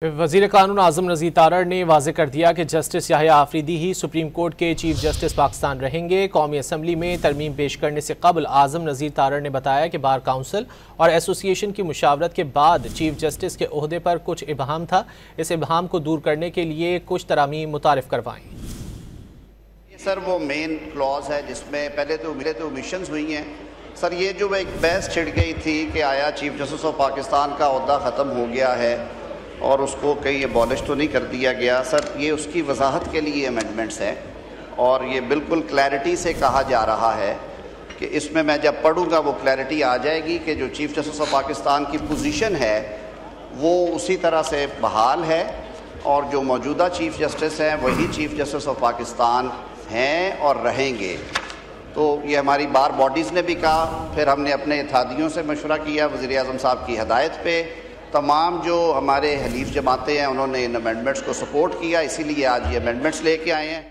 وزیر قانون اعظم نذیر تارڑ نے واضح کر دیا کہ جسٹس یحییٰ آفریدی ہی سپریم کورٹ کے چیف جسٹس پاکستان رہیں گے۔ قومی اسمبلی میں ترمیم پیش کرنے سے قبل اعظم نذیر تارڑ نے بتایا کہ بار کونسل اور ایسوسی ایشن کی مشاورت کے بعد چیف جسٹس کے عہدے پر کچھ ابہام تھا، اس ابہام کو دور کرنے کے لیے کچھ ترامیم متعارف کروائیں۔ سر وہ مین کلاز ہے جس میں پہلے تو اومیشنز ہوئی ہیں۔ سر یہ جو ایک بحث چھڑ گئی تھی کہ آیا چیف جسٹس آف پاکستان کا عہدہ ختم ہو گیا ہے اور اس کو کہیں ابالش تو نہیں کر دیا گیا، سر یہ اس کی وضاحت کے لیے امینڈمنٹس ہیں اور یہ بالکل کلیئرٹی سے کہا جا رہا ہے کہ اس میں جب پڑھوں گا وہ کلیئرٹی آ جائے گی کہ جو چیف جسٹس آف پاکستان کی پوزیشن ہے وہ اسی طرح سے بحال ہے اور جو موجودہ چیف جسٹس ہیں وہی چیف جسٹس آف پاکستان ہیں اور رہیں گے۔ تو یہ ہماری بار باڈیز نے بھی کہا، پھر ہم نے اپنے اتحادیوں سے مشورہ کیا وزیر اعظم صاحب کی ہدایت پہ، تمام جو ہمارے حلیف جماعتیں ہیں انہوں نے ان امینڈمنٹس کو سپورٹ کیا، اسی لیے آج یہ امینڈمنٹس لے کے آئے ہیں۔